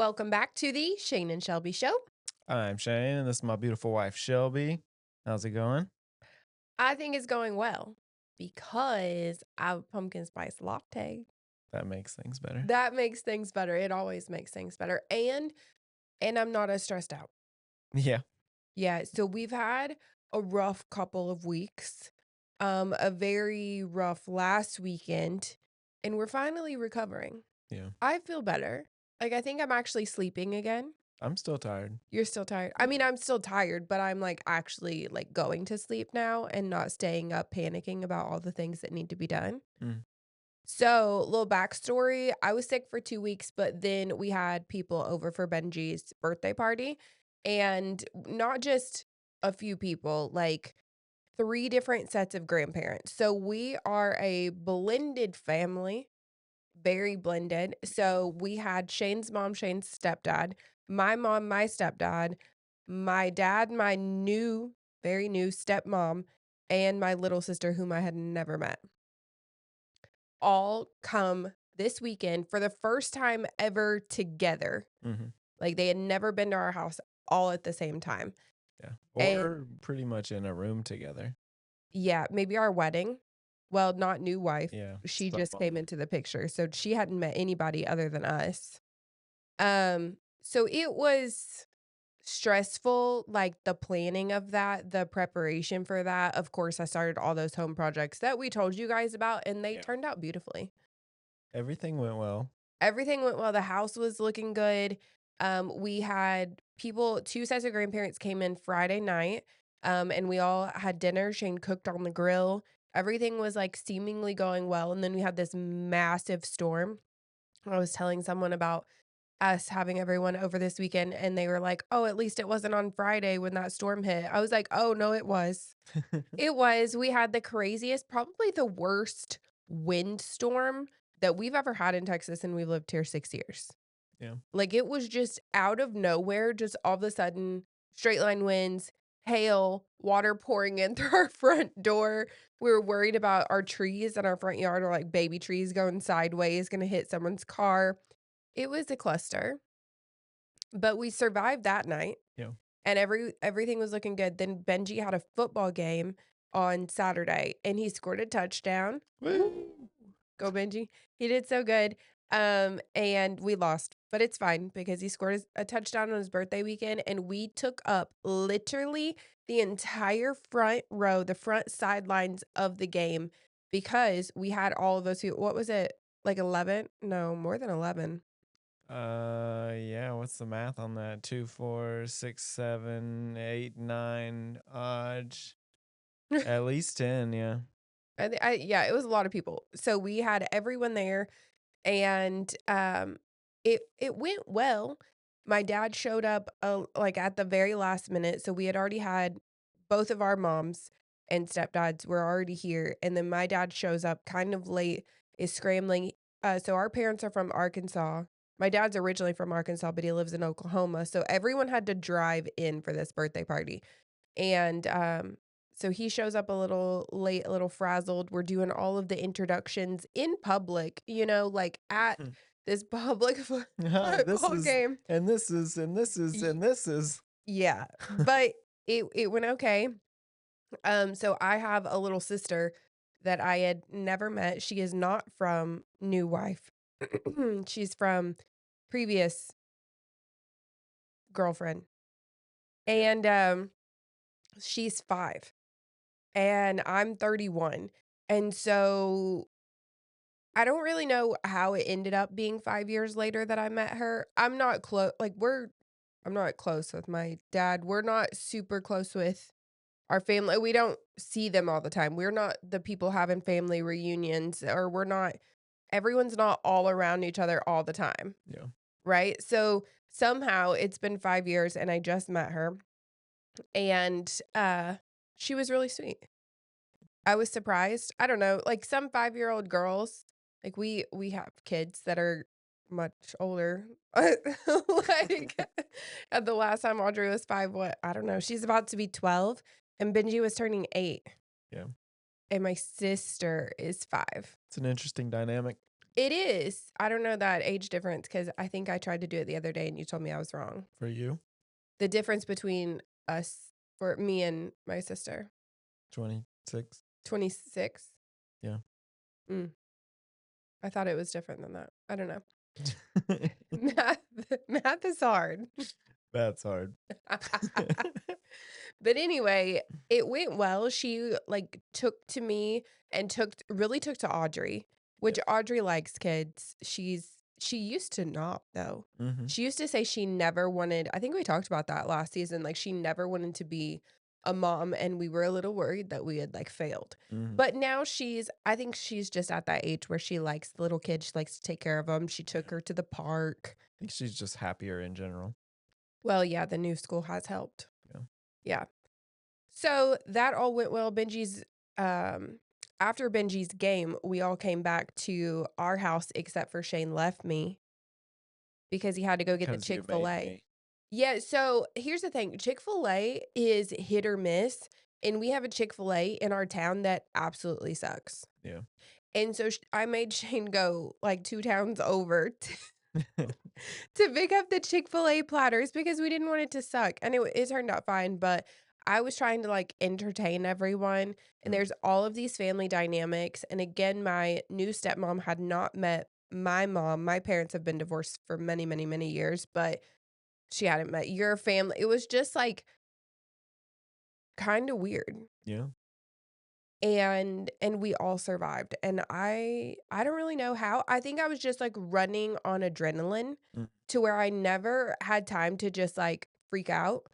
Welcome back to the Shane and Shelby Show. I'm Shane, and this is my beautiful wife, Shelby. How's it going? I think it's going well because I have a pumpkin spice latte. That makes things better. That makes things better. It always makes things better. And I'm not as stressed out. Yeah. Yeah, so we've had a rough couple of weeks. A very rough last weekend, and we're finally recovering. Yeah. I feel better. Like I think I'm actually sleeping again. I'm still tired. You're still tired? I mean, I'm still tired, but I'm, like, actually, like, going to sleep now and not staying up panicking about all the things that need to be done. Mm. So, little backstory, I was sick for 2 weeks, but then we had people over for Benji's birthday party, and not just a few people, like, 3 different sets of grandparents. So, we are a blended family, very blended. So, we had Shane's mom, Shane's stepdad, my mom, my stepdad, my dad, my new, very new stepmom, and my little sister, whom I had never met, all come this weekend for the first time ever together. Mm-hmm. Like they had never been to our house all at the same time. Yeah. And Or pretty much in a room together. yeah, maybe our wedding. Well, not new wife. Yeah. She just came into the picture. So she hadn't met anybody other than us. So it was stressful, like the planning of that, the preparation for that. Of course, I started all those home projects that we told you guys about, and they turned out beautifully. Everything went well. Everything went well. The house was looking good. We had people, 2 sets of grandparents came in Friday night, and we all had dinner. Shane cooked on the grill. Everything was like seemingly going well. And then we had this massive storm. I was telling someone about us having everyone over this weekend, and they were like, "Oh, at least it wasn't on Friday when that storm hit." I was like, "Oh, no, it was." It was. We had the craziest, probably the worst windstorm that we've ever had in Texas, and we've lived here 6 years. Yeah. Like, it was just out of nowhere, just all of a sudden, straight line winds, hail, water pouring in through our front door. We were worried about our trees in our front yard are like baby trees going sideways, gonna hit someone's car. It was a cluster, but we survived that night, Yeah. and everything was looking good. Then Benji had a football game on Saturday, and he scored a touchdown. Woo! Go Benji. He did so good. And we lost, but it's fine because he scored a touchdown on his birthday weekend, and we took up literally the entire front row, the front sidelines of the game because we had all of those people. What was it? Like 11? No, more than 11. Yeah. What's the math on that? 2, 4, 6, 7, 8, 9. At least 10. Yeah. Yeah, it was a lot of people. So we had everyone there, and it went well. My dad showed up like at the very last minute, so we had already had both of our moms and stepdads were already here, and then my dad shows up kind of late, is scrambling. So our parents are from Arkansas. My dad's originally from Arkansas, but he lives in Oklahoma, so everyone had to drive in for this birthday party. And so he shows up a little late, a little frazzled. We're doing all of the introductions in public, like at this public This football is, game. and this is, and this is, and this is. Yeah, but it went okay. So I have a little sister that I had never met. She is not from new wife. She's from previous girlfriend. And she's 5 and I'm 31. And so I don't really know how it ended up being 5 years later that I met her. I'm not close, like, I'm not close with my dad. We're not super close with our family. We don't see them all the time. We're not the people having family reunions, or everyone's not all around each other all the time. Yeah. Right? So somehow it's been 5 years and I just met her, and she was really sweet. I was surprised. I don't know, like some 5-year-old girls, like we have kids that are much older. Like at the last time Audrey was 5, what? I don't know. She's about to be 12 and Benji was turning 8. Yeah. And my sister is 5. It's an interesting dynamic. It is. I don't know that age difference because I think I tried to do it the other day and you told me I was wrong. For you? The difference between us for me and my sister, 26? 26. Yeah. Mm, I thought it was different than that. I don't know. Math math is hard. That's hard. But anyway, it went well. She, like, took to me and took to Audrey, Yeah. which Audrey likes kids. She used to not, though. Mhm. She used to say she never wanted I think we talked about that last season, like, she never wanted to be a mom, and we were a little worried that we had, like, failed. Mhm. But now I think she's just at that age where she likes little kids, she likes to take care of them. She took Yeah. her to the park. I think she's just happier in general. Well, yeah, the new school has helped. Yeah. Yeah. So that all went well. Um, after Benji's game, we all came back to our house except for Shane left me because he had to go get the 'Cause you made Chick-fil-A. me. Yeah, so here's the thing, Chick-fil-A is hit or miss, and we have a Chick-fil-A in our town that absolutely sucks. Yeah. And so I made Shane go like 2 towns over to pick up the Chick-fil-A platters because we didn't want it to suck, and it turned out fine, but I was trying to, like, entertain everyone, and Mm. there's all of these family dynamics, and again, my new stepmom had not met my mom. My parents have been divorced for many, many, many years, but she hadn't met your family. It was just, like, kinda weird, Yeah. and we all survived, and I don't really know how. I think I was just, like, running on adrenaline Mm. to where I never had time to just, like, freak out.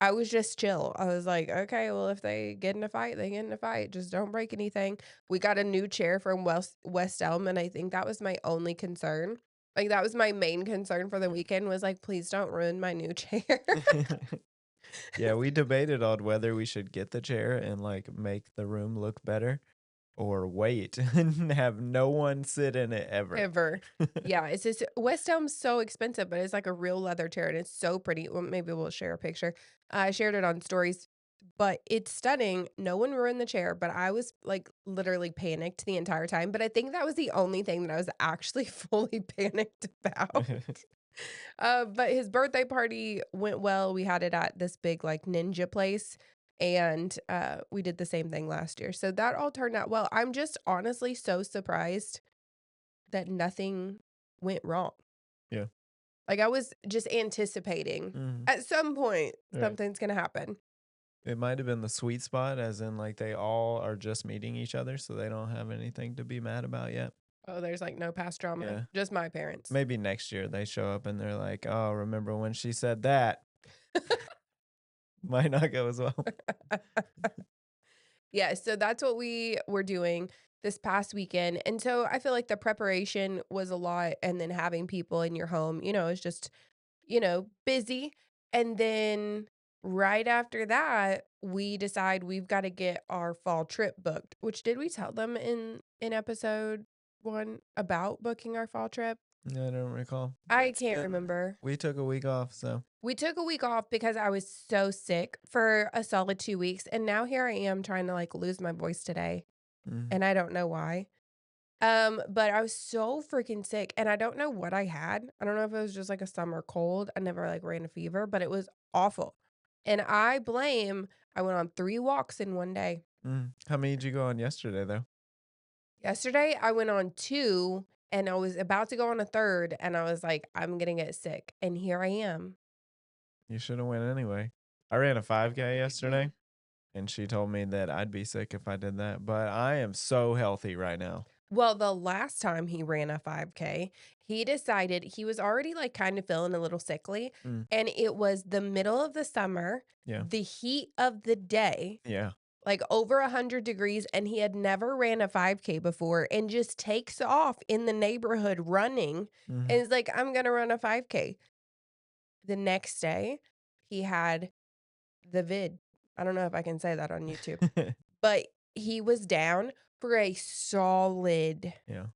I was just chill. I was like, "Okay, well, if they get in a fight, they get in a fight. Just don't break anything." We got a new chair from West Elm, and I think that was my only concern. Like, that was my main concern for the Yeah. weekend was, like, "Please don't ruin my new chair." Yeah, we debated on whether we should get the chair and, like, make the room look better or wait and have no one sit in it ever. Ever. Yeah, it's just West Elm's so expensive, but it's like a real leather chair, and it's so pretty. Well, maybe we'll share a picture. I shared it on stories, but it's stunning. No one ruined the chair, but I was, like, literally panicked the entire time, but I think that was the only thing that I was actually fully panicked about. But his birthday party went well. We had it at this big, like, ninja place, and, we did the same thing last year. So that all turned out well. I'm just honestly so surprised that nothing went wrong. Yeah. Like, I was just anticipating Mhm. at some point Right. something's gonna happen. It might have been the sweet spot, as in, like, they all are just meeting each other, so they don't have anything to be mad about yet. Oh, there's, like, no past drama, Yeah. just my parents. Maybe next year they show up and they're like, "Oh, remember when she said that?" Might not go as well. Yeah, so that's what we were doing this past weekend, and so I feel like the preparation was a lot, and then having people in your home, is just, busy, and then right after that, we decide we've gotta get our fall trip booked, which did we tell them in episode 1 about booking our fall trip? I don't recall. I It's can't been remember. we took a week off, so We took a week off because I was so sick for a solid 2 weeks, and now here I am trying to, like, lose my voice today, mhm. and I don't know why. But I was so freaking sick, and I don't know what I had. I don't know if it was just, like, a summer cold. I never, like, ran a fever, but it was awful. And I went on 3 walks in 1 day. How many did you go on yesterday, though? Yesterday, I went on 2, and I was about to go on a 3rd, and I was like, "I'm gonna get sick," and here I am. You shoulda went anyway. I ran a 5K yesterday, and she told me that I'd be sick if I did that, but I am so healthy right now. Well, the last time he ran a 5K, he decided he was already, like, kind of feeling a little sickly, Mm, and it was the middle of the summer, yeah. the heat of the day, Yeah. like, over 100 degrees, and he had never ran a 5K before and just takes off in the neighborhood running, Mhm. and is like, "I'm gonna run a 5K." The next day, he had the vid. I don't know if I can say that on YouTube, but he was down for a solid Yeah.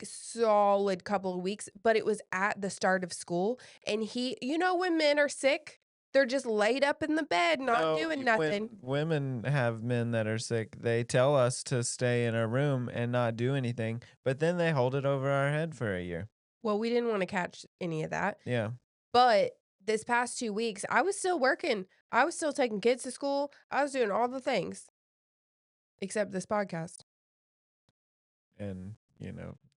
solid couple of weeks, but it was at the start of school, and when men are sick? They're just laid up in the bed, not No, doing when nothing. women have men that are sick, they tell us to stay in a room and not do anything, but then they hold it over our head for a year. Well, we didn't wanna catch any of that, Yeah. but this past 2 weeks, I was still working. I was still taking kids to school. I was doing all the things except this podcast. And,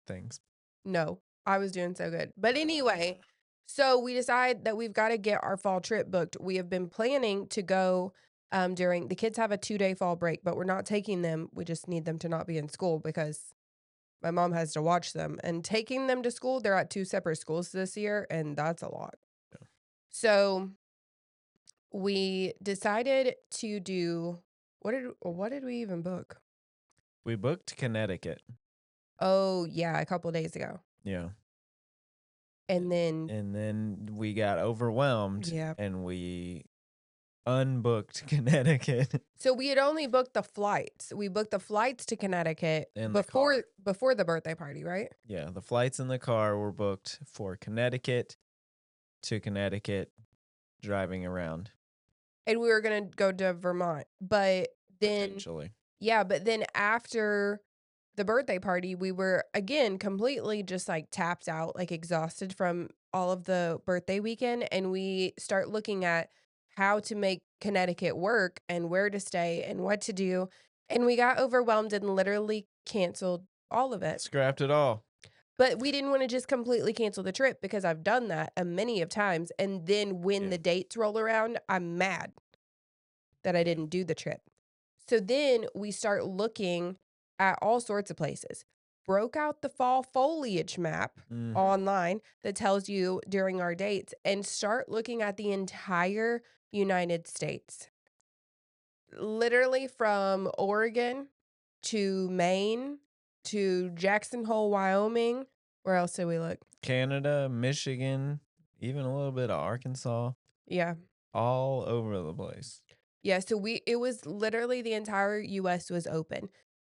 things. No, I was doing so good. But anyway, so we decide that we've gotta get our fall trip booked. We have been planning to go, during the kids have a 2-day fall break, but we're not taking them. We just need them to not be in school because my mom has to watch them, and taking them to school, they're at 2 separate schools this year, and that's a lot. Yeah. So, we decided to do what did we even book? We booked Connecticut. Oh, yeah, a couple days ago. Yeah. And then And then we got overwhelmed yeah. and we unbooked Connecticut So we had only booked the flights. We booked the flights to Connecticut in the car. before the birthday party, right? Yeah, the flights in the car were booked for Connecticut to Connecticut, driving around And we were gonna go to Vermont. But then potentially. yeah, but then after the birthday party, we were again completely just like tapped out, like exhausted from all of the birthday weekend. And we start looking at how to make Connecticut work and where to stay and what to do. And we got overwhelmed and literally canceled all of it. Scrapped it all. But we didn't want to just completely cancel the trip because I've done that a many of times. And then when Yeah. the dates roll around, I'm mad that I didn't do the trip. So then we start looking at all sorts of places. Broke out the fall foliage map online that tells you during our dates and start looking at the entire United States. Literally from Oregon to Maine to Jackson Hole, Wyoming. Where else did we look? Canada, Michigan, even a little bit of Arkansas, Yeah. all over the place. Yeah, so it was literally the entire US was open.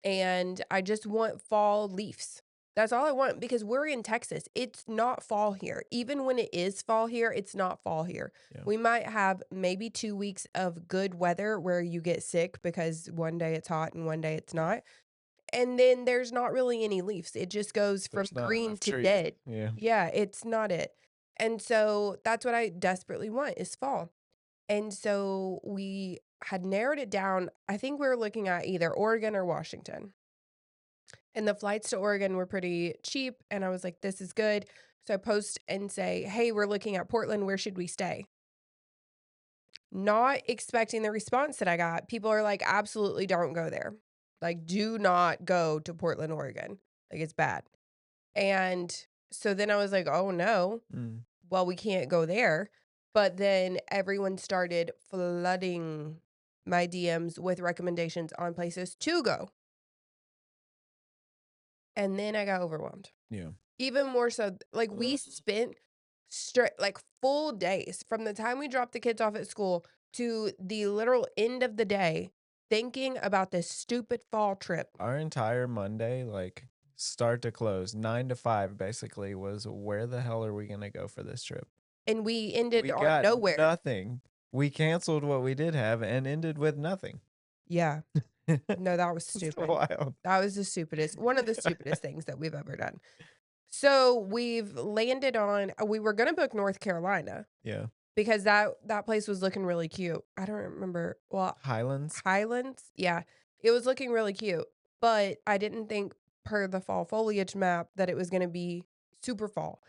And I just want fall leaves. That's all I want because we're in Texas. It's not fall here. Even when it is fall here, it's not fall here. Yeah. We might have maybe 2 weeks of good weather where you get sick because one day it's hot and one day it's not. And then there's not really any leaves. It just goes from There's not green enough to trees. dead. Yeah. Yeah, it's not it. And so that's what I desperately want is fall. And so we had narrowed it down. I think we were looking at either Oregon or Washington. And the flights to Oregon were pretty cheap. And I was like, this is good. So I post and say, hey, we're looking at Portland. Where should we stay? Not expecting the response that I got. People are like, absolutely don't go there. Like, do not go to Portland, Oregon. Like, it's bad. And so then I was like, oh no, well, we can't go there. But then everyone started flooding my DMs with recommendations on places to go. And then I got overwhelmed. Yeah. Even more so, like we spent straight, like full days from the time we dropped the kids off at school to the literal end of the day thinking about this stupid fall trip. Our entire Monday, like start to close, 9 to 5 basically, was where the hell are we going to go for this trip? And we ended We on got nowhere. nothing. We canceled what we did have and ended with nothing. Yeah. No, that was stupid. Wild. That was the stupidest, one of the stupidest things that we've ever done. So we've landed on, we were going to book North Carolina. Yeah. Because that place was looking really cute. I don't remember. Well, Highlands. Yeah. It was looking really cute, but I didn't think per the fall foliage map that it was going to be super fall.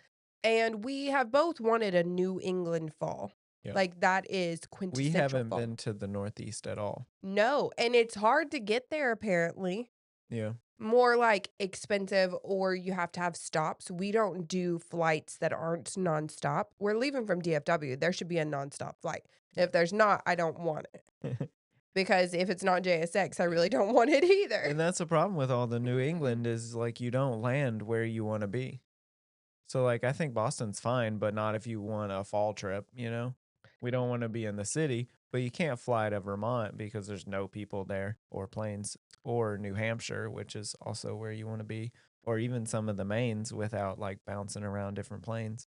And we have both wanted a New England fall. Yeah. Like that is We quintessential haven't fall. been to the Northeast at all. No, and it's hard to get there apparently. Yeah. More like expensive or you have to have stops. We don't do flights that aren't nonstop. We're leaving from DFW. There should be a nonstop flight. If there's not, I don't want it. Because if it's not JSX, I really don't want it either. And that's the problem with all the New England is like you don't land where you want to be. So like I think Boston's fine, but not if you want a fall trip, We don't want to be in the city, but you can't fly to Vermont because there's no people there or planes, or New Hampshire, which is also where you want to be, or even some of the Maines without like bouncing around different planes.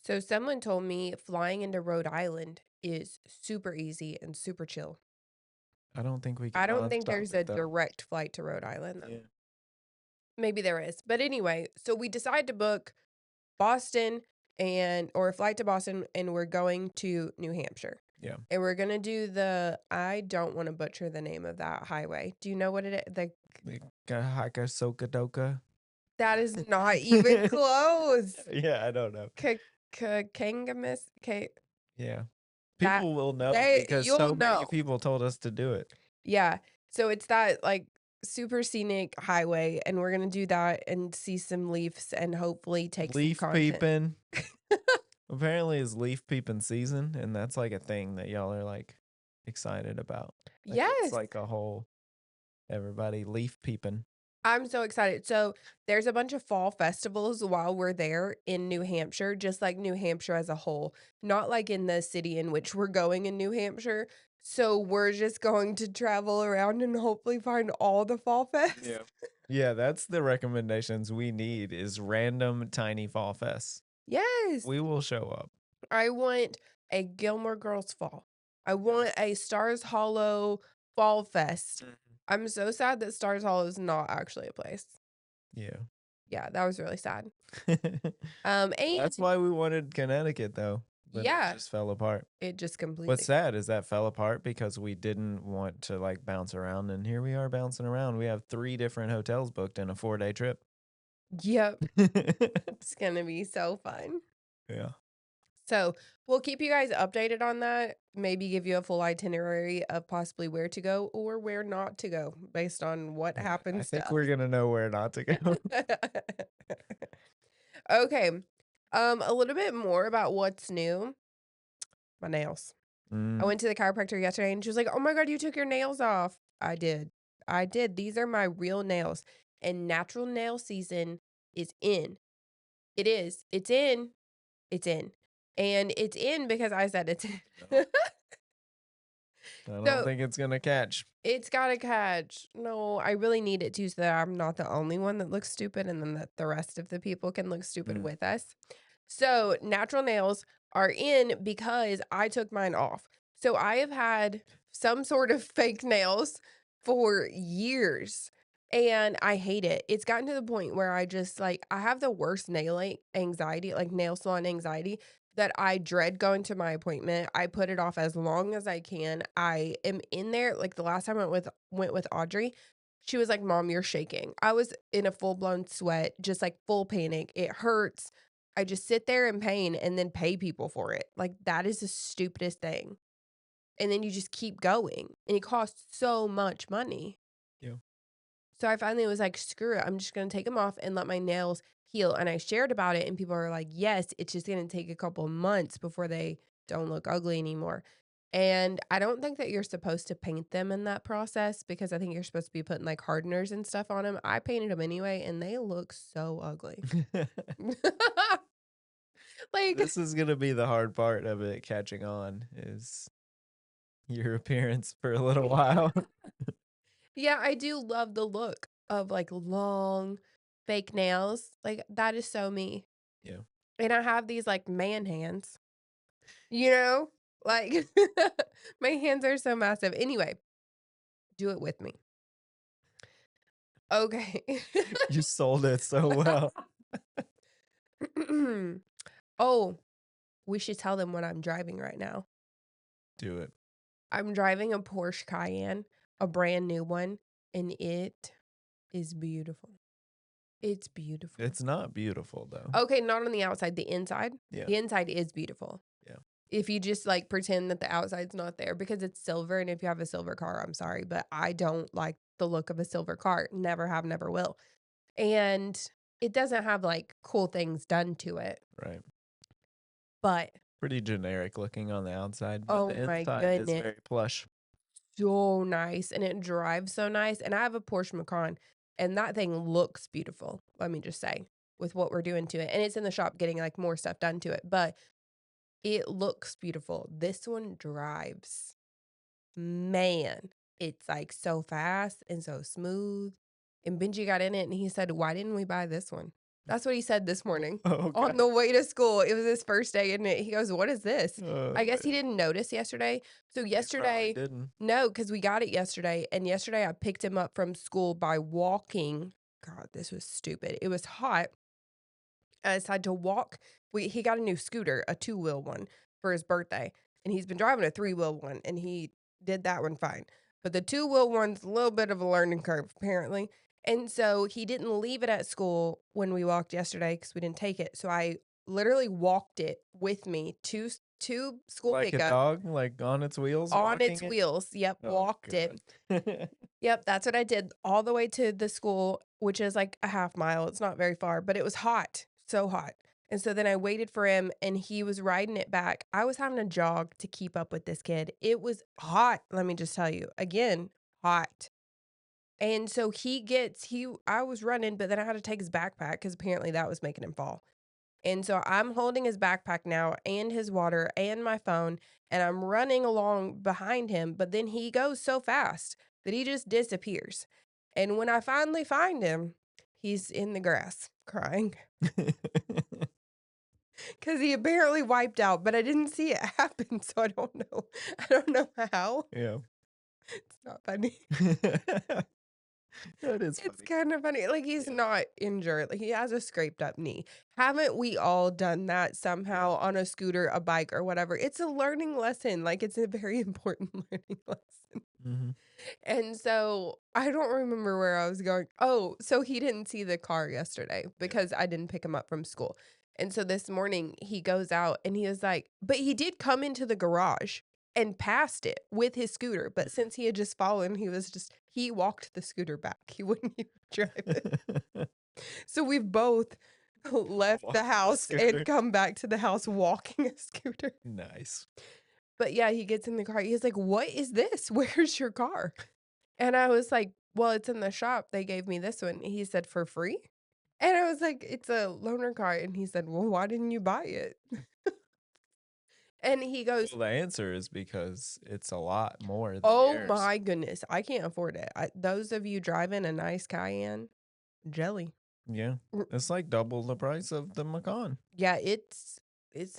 So someone told me flying into Rhode Island is super easy and super chill. I don't think we can I don't think nonstop there's it a though. direct flight to Rhode Island though. Yeah. Maybe there is. But anyway, so we decide to book Boston and or a flight to Boston and we're going to New Hampshire. Yeah. And we're gonna do the I don't want to butcher the name of that highway. Do you know what it is? The Haka Soka Doka. That is not even close. Yeah, I don't know. Kangamis. Yeah. That People will know they because you'll so many know. people told us to do it. Yeah. So it's that like super scenic highway, and we're gonna do that and see some leaves and hopefully take some Leaf content. peeping. Apparently it's leaf peeping season, and that's like a thing that y'all are like excited about. Like it's Yes. like a whole everybody leaf peeping. I'm so excited. So there's a bunch of fall festivals while we're there in New Hampshire, just like New Hampshire as a whole, not like in the city in which we're going in New Hampshire. So we're just going to travel around and hopefully find all the fall fests. Yeah. Yeah, that's the recommendations we need is random tiny fall fests. Yes. We will show up. I want a Gilmore Girls fall. I want a Stars Hollow fall fest. I'm so sad that Stars Hollow is not actually a place. Yeah. Yeah, that was really sad. And That's why we wanted Connecticut though. But it yeah, just fell apart. it just What's completely. sad is that fell apart because we didn't want to like bounce around, and here we are bouncing around. We have 3 different hotels booked in a 4-day trip. Yep, it's gonna be so fun. Yeah. So we'll keep you guys updated on that. Maybe give you a full itinerary of possibly where to go or where not to go based on what I happens to think us. we're gonna know where not to go. Okay. A little bit more about what's new. My nails. I Mm, went to the chiropractor yesterday and she was like, "Oh my God, you took your nails off." I did. I did. These are my real nails. And natural nail season is in. It is. It's in. It's in. And it's in because I said it's in. no, I don't So think it's gonna catch. it's gotta catch. No, I really need it too, so that I'm not the only one that looks stupid and then that the rest of the people can look stupid Mm, with us. So natural nails are in because I took mine off. So I have had some sort of fake nails for years and I hate it. It's gotten to the point where I just like I have the worst anxiety, like nail salon anxiety that I dread going to my appointment. I put it off as long as I can. I am in there like the last time I went with Audrey. She was like, "Mom, you're shaking." I was in a full-blown sweat, just like full panic. It hurts. I just sit there in pain and then pay people for it. Like, that is the stupidest thing. And then you just keep going, and it costs so much money. yeah. So I finally was like, "Screw it. I'm just gonna take them off and let my nails heal." And I shared about it, and people are like, "Yes, it's just gonna take a couple of months before they don't look ugly anymore." And I don't think that you're supposed to paint them in that process because I think you're supposed to be putting like hardeners and stuff on them. I painted them anyway, and they look so ugly. Like, This is gonna be the hard part of it catching on is your appearance for a little while. yeah, I do love the look of like long fake nails. Like, that is so me. Yeah. And I have these like man hands, you know? Like, my hands are so massive. Anyway, do it with me. Okay. You sold it so well. Oh, we should tell them what I'm driving right now. Do it. I'm driving a Porsche Cayenne, a brand new one, and it is beautiful. It's beautiful. It's not beautiful though. Okay, not on the outside, the inside. Yeah. The inside is beautiful. Yeah. If you just like pretend that the outside's not there because it's silver, and if you have a silver car, I'm sorry, but I don't like the look of a silver car. Never have, never will. And it doesn't have like cool things done to it. Right. But Pretty generic looking on the outside, but oh the my inside is goodness, very plush. so nice. And it drives so nice. And I have a Porsche Macan, and that thing looks beautiful. Let me just say, with what we're doing to it. And it's in the shop getting like more stuff done to it. But it looks beautiful. This one drives. Man, it's like so fast and so smooth. And Benji got in it and he said, "Why didn't we buy this one?" That's what he said this morning Okay. on the way to school. It was his first day, and he goes, "What is this?" I guess he Yeah. didn't notice yesterday. So He probably yesterday didn't. no, because we got it yesterday, and yesterday I picked him up from school by walking. God, this was stupid. It was hot. I decided to walk. He got a new scooter, a two-wheel one, for his birthday, and he's been driving a three-wheel one, and he did that one fine. But the two-wheel one's a little bit of a learning curve, apparently. And so he didn't leave it at school when we walked yesterday because we didn't take it. So I literally walked it with me to school Like a pickup dog, like, on its wheels on walking its it? wheels. Yep, Oh walked it. god. Yep, that's what I did all the way to the school, which is like a half mile. It's not very far, but it was hot, so hot. And so then I waited for him and he was riding it back. I was having to jog to keep up with this kid. It was hot, let me just tell you. Again, hot. And so I was running, but then I had to take his backpack because apparently that was making him fall. And so I'm holding his backpack now and his water and my phone, and I'm running along behind him, but then he goes so fast that he just disappears. And when I finally find him, he's in the grass crying because he apparently wiped out, but I didn't see it happen. So I don't know. I don't know how. Yeah. It's not funny. That is It's funny. kind of funny. Like, he's Yeah. not injured. Like, he has a scraped up knee. Haven't we all done that somehow Yeah. on a scooter, a bike, or whatever? It's a learning lesson. Like, it's a very important learning lesson. Mhm. And so I don't remember where I was going. Oh, so he didn't see the car yesterday Yeah. because I didn't pick him up from school. And so this morning he goes out and he was like, but he did come into the garage and passed it with his scooter. But since he had just fallen, he walked the scooter back. He wouldn't even drive it. So we've both left the Walked the house and scooter. come back to the house walking a scooter. Nice. But yeah, he gets in the car. He's like, "What is this? Where's your car?" And I was like, "Well, it's in the shop. They gave me this one." He said, "For free?" And I was like, "It's a loaner car." And he said, "Well, why didn't you buy it?" And he goes, Well, the answer is because it's a lot more than "Oh yours. my goodness, I can't afford it." Those of you driving a nice Cayenne, jelly. Yeah. R It's like double the price of the Macan. Yeah, it's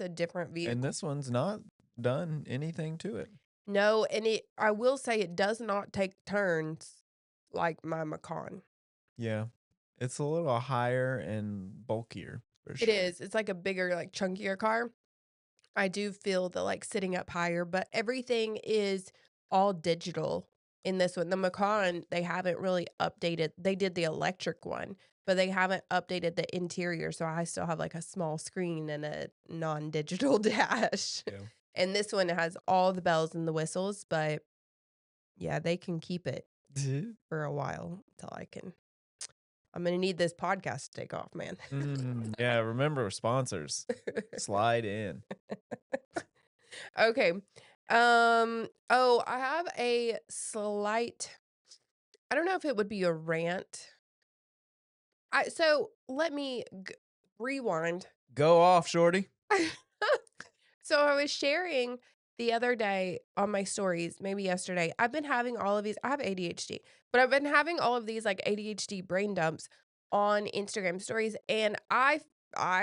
a different And vehicle. this one's not done anything to it. No, and I will say it does not take turns like my Macan. Yeah. It's a little higher and bulkier for It sure. is. It's like a bigger, like, chunkier car. I do feel the, like, sitting up higher, but everything is all digital in this one. The Macan, they haven't really updated. They did the electric one, but they haven't updated the interior, so I still have, like, a small screen and a non-digital dash. Yeah. And this one has all the bells and the whistles, but yeah, they can keep it for a while until I'm gonna need this podcast to take off, man. Yeah, remember sponsors. Slide in. Okay. Oh, I have a slight I don't know if it would be a rant. So let me rewind. Go off, shorty. So I was sharing the other day on my stories, maybe yesterday. I've been having all of these. I have ADHD, but I've been having all of these like ADHD brain dumps on Instagram stories, and I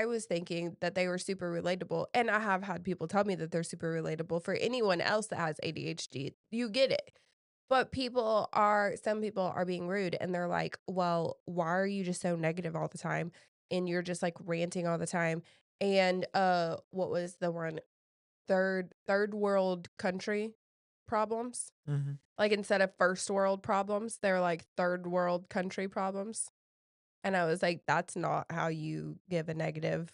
was thinking that they were super relatable, and I have had people tell me that they're super relatable for anyone else that has ADHD. You get it. But some people are being rude and they're like, "Well, why are you just so negative all the time? And you're just like ranting all the time." And what was the one? Third world country problems? Mhm. Like, instead of first world problems, they're like third world country problems. And I was like, "That's not how you give a negative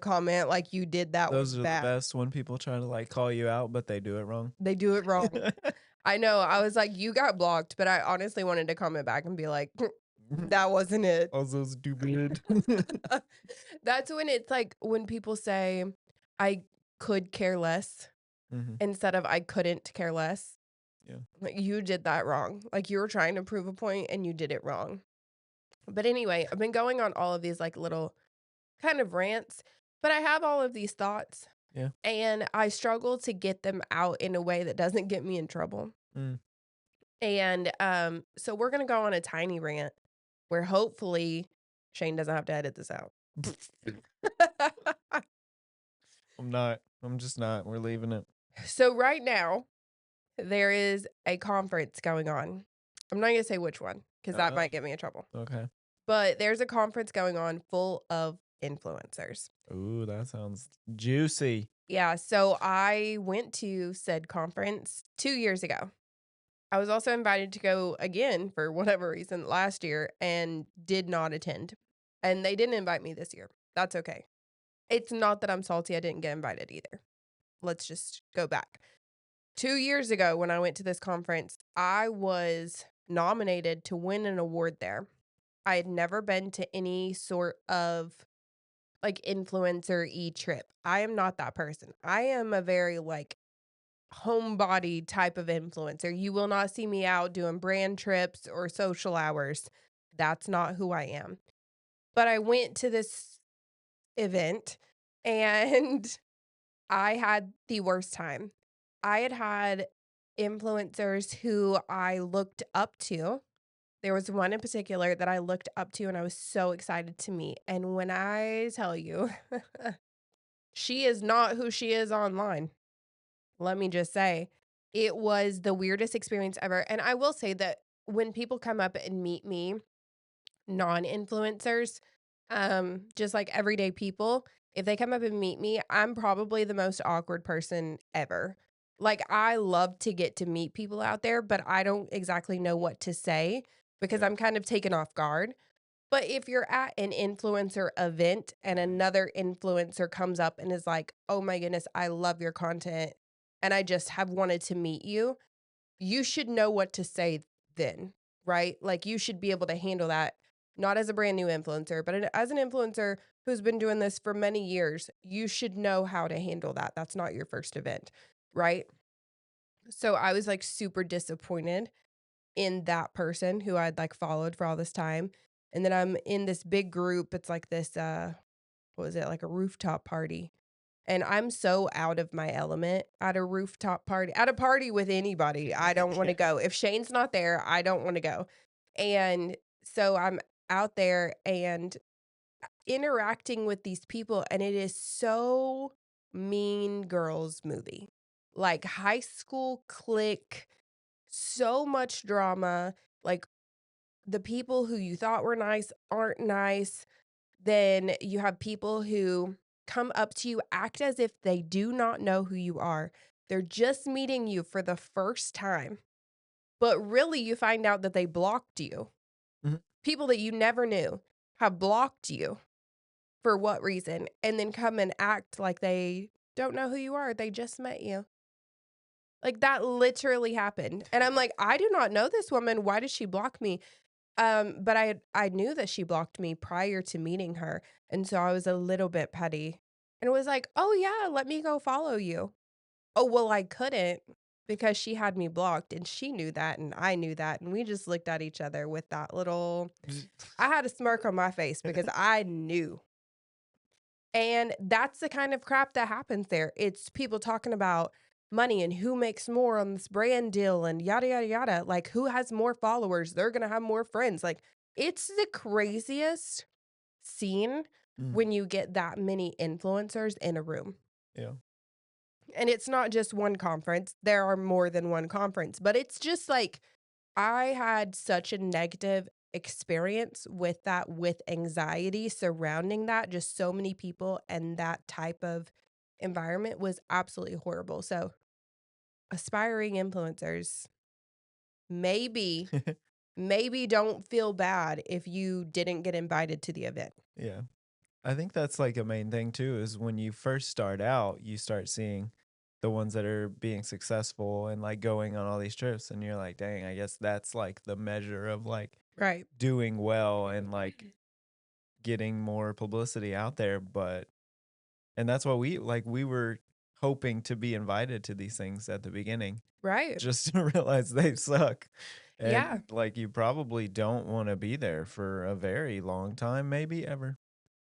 comment, like, you did that was Those are the bad." best when people try to, like, call you out, but they do it wrong. They do it wrong. I know, I was like, "You got blocked," but I honestly wanted to comment back and be like, "That wasn't it." Also stupid. That's when it's like when people say, "I could care less," Mhm. instead of "I couldn't care less." Yeah. Like, you did that wrong. Like, you were trying to prove a point and you did it wrong. But anyway, I've been going on all of these, like, little kind of rants, but I have all of these thoughts, Yeah. and I struggle to get them out in a way that doesn't get me in trouble. Mm. And, so we're gonna go on a tiny rant where hopefully Shane doesn't have to edit this out. I'm not. I'm just not. We're leaving it. So right now, there is a conference going on. I'm not gonna say which one because that Uh, might get me in trouble. okay. But there's a conference going on full of influencers. Ooh, that sounds juicy. Yeah, so I went to said conference 2 years ago. I was also invited to go again for whatever reason last year and did not attend. And they didn't invite me this year. That's okay. It's not that I'm salty I didn't get invited either. Let's just go back. 2 years ago when I went to this conference, I was nominated to win an award there. I had never been to any sort of, like, influencer-y trip. I am not that person. I am a very, like, homebody type of influencer. You will not see me out doing brand trips or social hours. That's not who I am. But I went to this event and I had the worst time. I had influencers who I looked up to. There was one in particular that I looked up to and I was so excited to meet. And when I tell you, she is not who she is online. Let me just say, it was the weirdest experience ever. And I will say that when people come up and meet me, non-influencers, just like everyday people, if they come up and meet me, I'm probably the most awkward person ever. Like, I love to get to meet people out there, but I don't exactly know what to say because Yeah. I'm kind of taken off guard. But if you're at an influencer event and another influencer comes up and is like, "Oh my goodness, I love your content and I just have wanted to meet you," you should know what to say then, right? Like, you should be able to handle that, not as a brand new influencer, but as an influencer who's been doing this for many years. You should know how to handle that. That's not your first event, right? So I was like super disappointed in that person who I'd like followed for all this time. And then I'm in this big group. It's like this what was it? Like a rooftop party. And I'm so out of my element at a rooftop party. At a party with anybody, I don't want to Yeah. go. If Shane's not there, I don't want to go. And so I'm out there and interacting with these people and it is so Mean Girls movie. Like high school clique, so much drama, like the people who you thought were nice aren't nice. Then you have people who come up to you, act as if they do not know who you are. They're just meeting you for the first time, but really you find out that they blocked you. Mhm. People that you never knew have blocked you for what reason? And then come and act like they don't know who you are. They just met you. Like that literally happened. And I'm like, I do not know this woman. Why did she block me? But I knew that she blocked me prior to meeting her, and so I was a little bit petty, and was like, "Oh yeah, let me go follow you." Oh well, I couldn't because she had me blocked, and she knew that, and I knew that, and we just looked at each other with that little. I had a smirk on my face because I knew, and that's the kind of crap that happens there. It's people talking about money and who makes more on this brand deal and yada yada yada. Like who has more followers, they're gonna have more friends. Like it's the craziest scene Mm, when you get that many influencers in a room. yeah. And it's not just one conference. There are more than one conference, but it's just like I had such a negative experience with that, with anxiety surrounding that. Just so many people and that type of environment was absolutely horrible. So, aspiring influencers, maybe, maybe don't feel bad if you didn't get invited to the event. Yeah. I think that's like a main thing too, is when you first start out, you start seeing the ones that are being successful and like going on all these trips and you're like, dang, I guess that's like the measure of like Right. doing well and like getting more publicity out there. But and that's what we were hoping to be invited to these things at the beginning Right. just to realize they suck. Yeah. And like you probably don't want to be there for a very long time, maybe ever.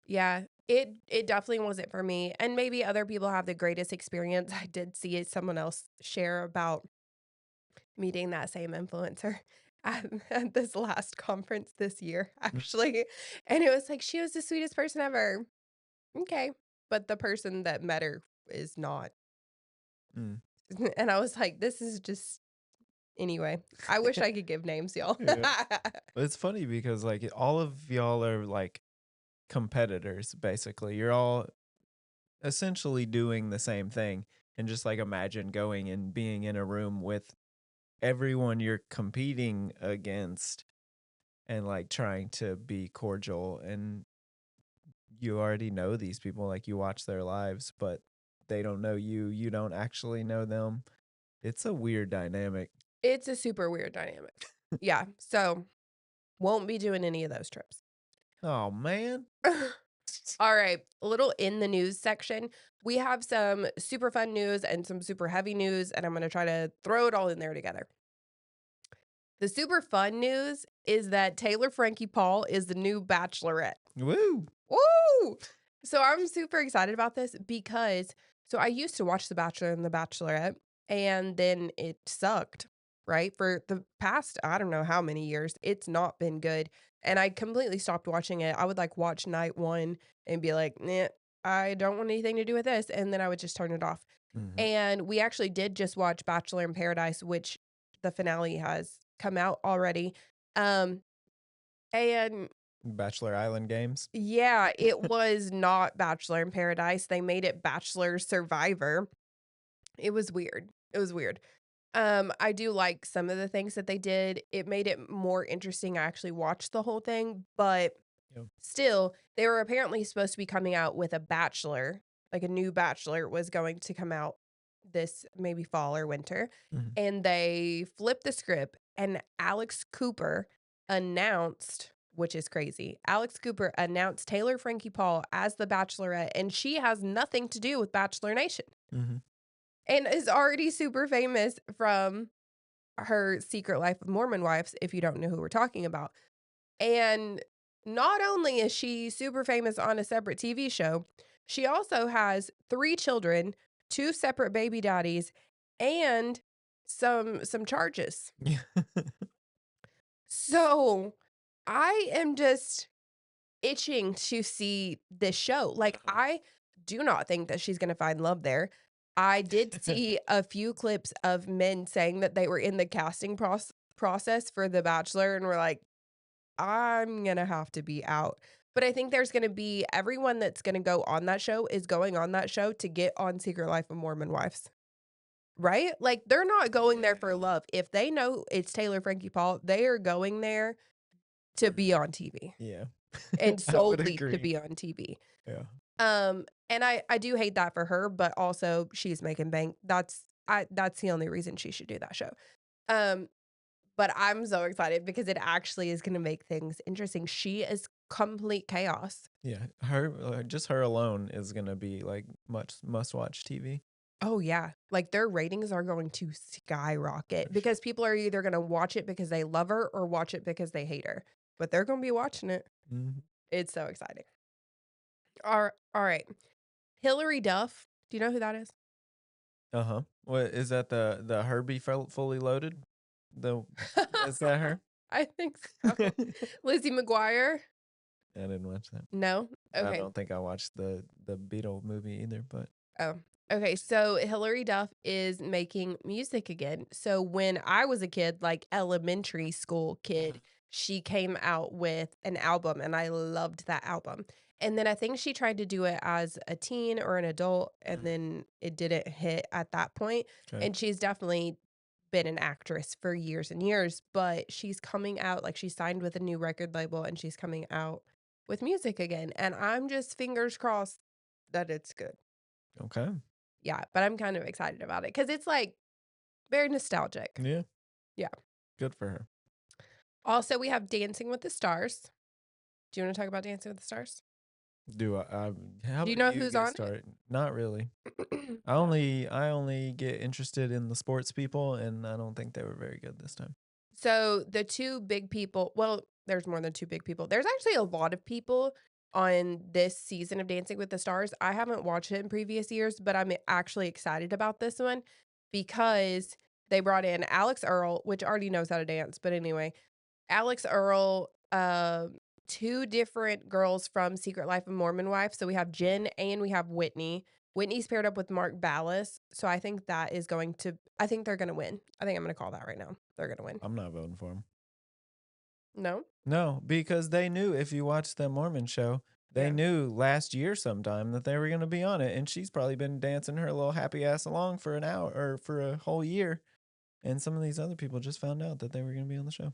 Yeah. It definitely wasn't for me. And maybe other people have the greatest experience. I did see someone else share about meeting that same influencer. at this last conference this year, Mm, actually, and it was like, "She was the sweetest person ever." Okay, but the person that met her is not. mm. And I was like, "This is just" anyway, I wish I could give names, y'all. Yeah. It's funny because, like, all of y'all are, like, competitors, basically. You're all essentially doing the same thing, and just, like, imagine going and being in a room with everyone you're competing against and, like, trying to be cordial, and you already know these people, like, you watch their lives, but they don't know you, you don't actually know them. It's a weird dynamic. It's a super weird dynamic. Yeah, so won't be doing any of those trips. Oh, man. All right, a little in the news section. We have some super fun news and some super heavy news, and I'm gonna try to throw it all in there together. The super fun news is that Taylor Frankie Paul is the new Bachelorette. Woo! Woo! So I'm super excited about this because I used to watch The Bachelor and The Bachelorette, and then it sucked, right? For the past, I don't know how many years, it's not been good. And I completely stopped watching it. I would like watch night one and be like, nah, I don't want anything to do with this. And then I would just turn it off. Mhm. And we actually did just watch Bachelor in Paradise, which the finale has come out already. Um, and Bachelor Island games. yeah, it was not Bachelor in Paradise, they made it Bachelor Survivor. It was weird, it was weird. I do like some of the things that they did, it made it more interesting, I actually watched the whole thing, but Yep. still, they were apparently supposed to be coming out with a Bachelor, like a new Bachelor was going to come out this maybe fall or winter, Mhm. and they flipped the script, and Alex Cooper announced, which is crazy. Alex Cooper announced Taylor Frankie Paul as the Bachelorette, and she has nothing to do with Bachelor Nation Mhm. and is already super famous from her Secret Life of Mormon wives, if you don't know who we're talking about. And not only is she super famous on a separate TV show, she also has 3 children, 2 separate baby daddies, and some charges. Yeah. So, I am just itching to see this show. Like, I do not think that she's gonna find love there. I did see a few clips of men saying that they were in the casting process for The Bachelor and were like, "I'm gonna have to be out." But I think there's gonna be everyone that's gonna go on that show is going on that show to get on Secret Life of Mormon Wives, right? Like, they're not going there for love. If they know it's Taylor Frankie Paul, they are going there to be on TV Yeah. and I would solely to agree. be on TV. Yeah. And I do hate that for her, but also she's making bank. That's the only reason she should do that show. Um, but I'm so excited because it actually is gonna make things interesting. She is complete chaos. Yeah. Her just her alone is gonna be, like, much must-watch TV. Oh, yeah. Like, their ratings are going to skyrocket For sure. because people are either gonna watch it because they love her or watch it because they hate her, but they're gonna be watching it. Mhm. It's so exciting. Alright. Hillary Duff, do you know who that is? Uh-huh. What is that, the Herbie Fully Loaded? The Is that her? I think so. Lizzie McGuire? I didn't watch that. No? I Okay. don't think I watched the Beatle movie either, but Oh, okay. So Hillary Duff is making music again. So when I was a kid, like elementary school kid, she came out with an album and I loved that album. And then I think she tried to do it as a teen or an adult, and then it didn't hit at that point. okay. And she's definitely been an actress for years and years, but she's coming out like she signed with a new record label and she's coming out with music again. And I'm just fingers crossed that it's good. Okay. Yeah, but I'm kind of excited about it because it's, like, very nostalgic. Yeah. Yeah. Good for her. Also, we have Dancing with the Stars. Do you wanna talk about Dancing with the Stars? How Do you about know you who's get on it? started? Not really. Yeah. I only get interested in the sports people, and I don't think they were very good this time. So, the 2 big people well, there's more than 2 big people. There's actually a lot of people on this season of Dancing with the Stars. I haven't watched it in previous years, but I'm actually excited about this one because They brought in Alex Earl, which already knows how to dance, but anyway, Alex Earl, 2 different girls from Secret Life of Mormon Wife, so we have Jen and we have Whitney. Whitney's paired up with Mark Ballas, so I think that is going to I think they're gonna win. I think I'm gonna call that right now. They're gonna win. I'm not voting for him. No? No, because they knew if you watched the Mormon show, they Yeah. knew last year sometime that they were going to be on it. And she's probably been dancing her little happy ass along for an hour or for a whole year. And some of these other people just found out that they were going to be on the show.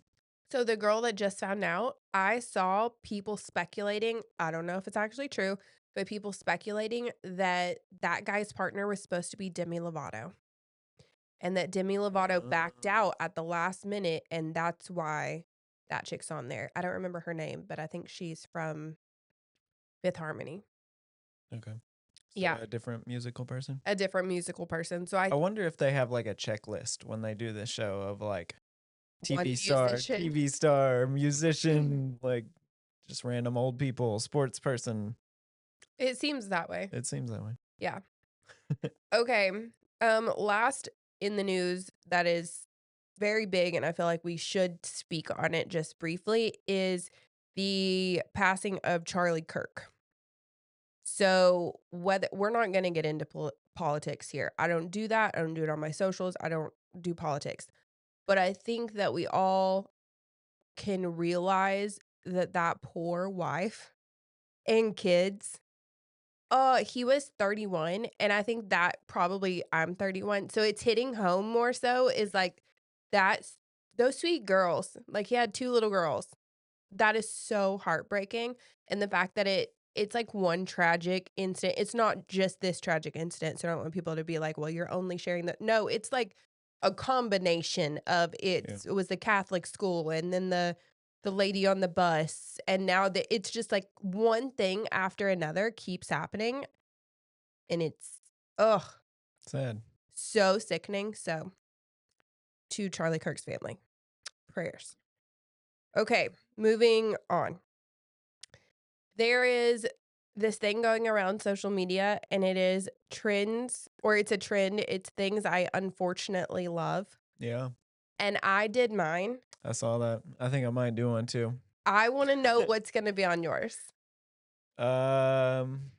So the girl that just found out, I saw people speculating, I don't know if it's actually true, but people speculating that that guy's partner was supposed to be Demi Lovato. And that Demi Lovato backed Uh, out at the last minute, and that's why that chick's on there. I don't remember her name, but I think she's from Fifth Harmony. okay. So Yeah, a different musical person. a different musical person. So I wonder if they have like a checklist when they do this show of like one musician. TV star, musician, like just random old people, sports person. It seems that way. It seems that way. Yeah. Okay. Last in the news that is very big, and I feel like we should speak on it just briefly, is the passing of Charlie Kirk. So, whether we're not gonna get into politics here. I don't do that. I don't do it on my socials. I don't do politics. But I think that we all can realize that that poor wife and kids. He was 31, and I think that probably I'm 31, so it's hitting home more so is, like, that's those sweet girls, like, he had 2 little girls. That is so heartbreaking, and the fact that it's, like, one tragic incident. It's not just this tragic incident, so I don't want people to be like, "Well, you're only sharing that." No, it's, like, a combination of Yeah. it was the Catholic school and then the lady on the bus, and now it's just, like, one thing after another keeps happening, and it's, ugh, Sad. so sickening, so, to Charlie Kirk's family, prayers. Okay, moving on. There is this thing going around social media, and it is trends or it's a trend, it's things I unfortunately love, Yeah. and I did mine. I saw that. I think I might do one too. I wanna know what's gonna be on yours. um,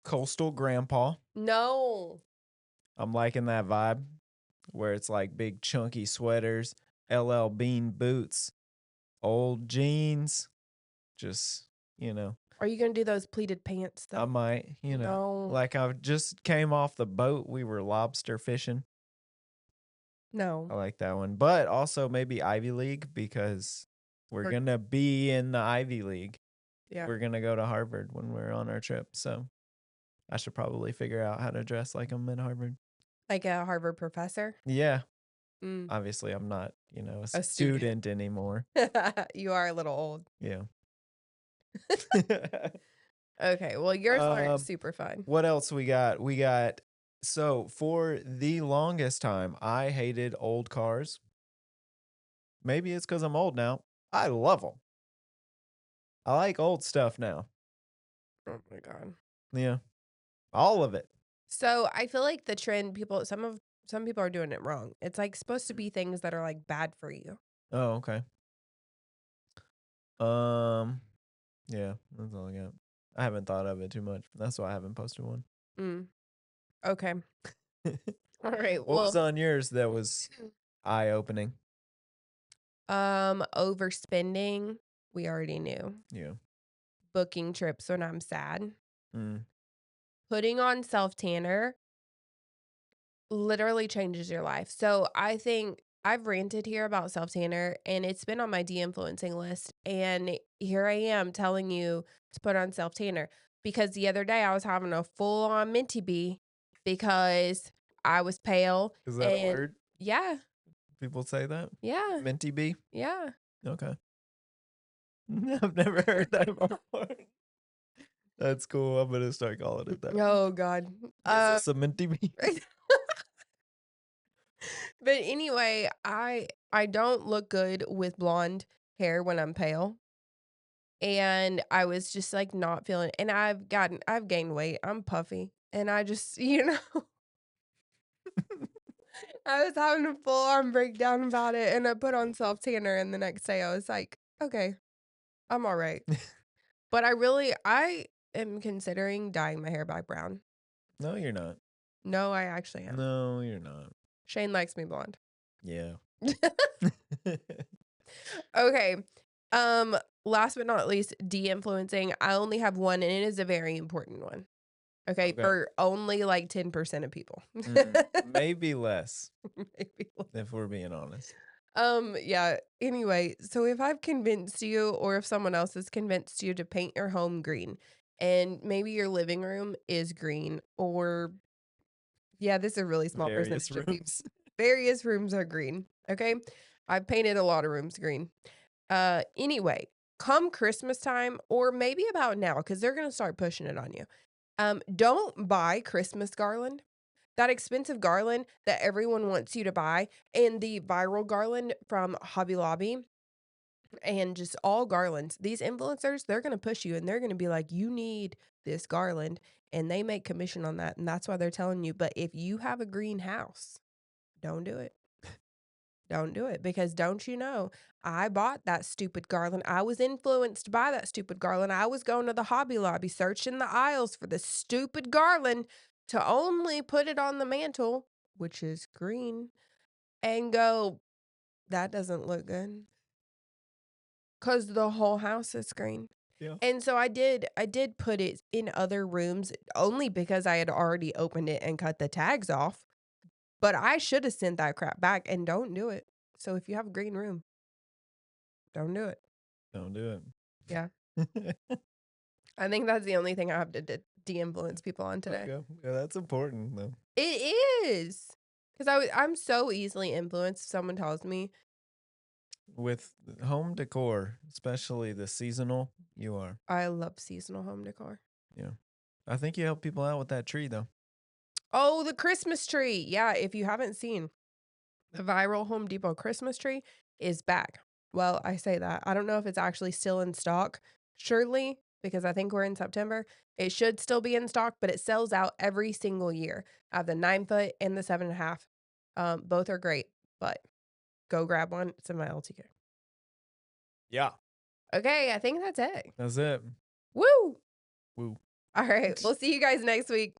Coastal Grandpa. No. I'm liking that vibe where it's like big chunky sweaters, LL Bean boots, old jeans. Just, you know, Are you gonna do those pleated pants, I though? might, No. like I just came off the boat. We were lobster fishing. I No. like that one. But also maybe Ivy League because we're Or going to be in the Ivy League. yeah, We're going to go to Harvard when we're on our trip. So I should probably figure out how to dress like I'm in Harvard. like a Harvard professor? Yeah. Mm, Obviously, I'm not, a a student. student anymore. You are a little old. Yeah. Okay, well, yours aren't um, super fun. what else we got? So for the longest time, I hated old cars. Maybe it's because I'm old now. I love them. I like old stuff now. Oh my god. Yeah. All of it. So, I feel like the trend some people are doing it wrong. It's, like, supposed to be things that are, like, bad for you. Oh, okay. Um, yeah, that's all I got. I haven't thought of it too much. That's why I haven't posted one. Mm, okay. Alright, What was well, on yours that was eye opening? overspending, we already knew. Yeah. Booking trips when I'm sad. Mm. Putting on self-tanner literally changes your life. So I think I've ranted here about self tanner and it's been on my de-influencing list. And here I am telling you to put on self tanner because the other day I was having a full on Menty B because I was pale. Is that a And word? yeah, People say that? yeah, Menty B? yeah. Okay. I've never heard that before. That's cool. I'm gonna start calling it that. Oh God. Is this a Minty B? But anyway, I don't look good with blonde hair when I'm pale. And I was just, like, not feeling and I've gained weight, I'm puffy, and I just, I was having a full-on breakdown about it, and I put on self-tanner, and the next day I was like, "Okay, I'm alright." But I am considering dyeing my hair back brown. No, you're not. No, I actually am. No, you're not. Shane likes me blonde. Yeah. Okay, last but not least, de-influencing. I only have one, and it is a very important one. Okay, Okay. for only, like, 10% of people. Maybe less, Maybe. if we're being honest. Yeah, anyway, so if I've convinced you or if someone else has convinced you to paint your home green, and maybe your living room is green, or yeah, this is a really small Various percentage of people. rooms. Various rooms are green, okay? I've painted a lot of rooms green. Anyway, come Christmas time or maybe about now, because they're gonna start pushing it on you. Don't buy Christmas garland. That expensive garland that everyone wants you to buy, and the viral garland from Hobby Lobby, and just all garlands. These influencers, they're gonna push you, and they're gonna be like, "You need this garland," and they make commission on that, and that's why they're telling you. But if you have a greenhouse, don't do it. Don't do it, because don't you know, I bought that stupid garland. I was influenced by that stupid garland. I was going to the Hobby Lobby, searching the aisles for this stupid garland to only put it on the mantle, which is green, and go, "That doesn't look good, cause the whole house is green." Yeah. And so I did put it in other rooms only because I had already opened it and cut the tags off, but I should have sent that crap back, and don't do it. So if you have a green room, don't do it. Don't do Yeah. it. I think that's the only thing I have to de-influence people on today. Okay. Yeah, that's important though. It is, 'cause I'm so easily influenced if someone tells me. With home decor, especially the seasonal, you are. I love seasonal home decor. Yeah. I think you help people out with that tree though. Oh, the Christmas tree. Yeah, if you haven't seen, the viral Home Depot Christmas tree is back. Well, I say that. I don't know if it's actually still in stock. Surely, because I think we're in September, it should still be in stock, but it sells out every single year. I have the 9 foot and the 7.5. Both are great, but go grab one. It's in my LTK. Yeah. Okay, I think that's it. That's it. Woo! Woo. All right, we'll see you guys next week.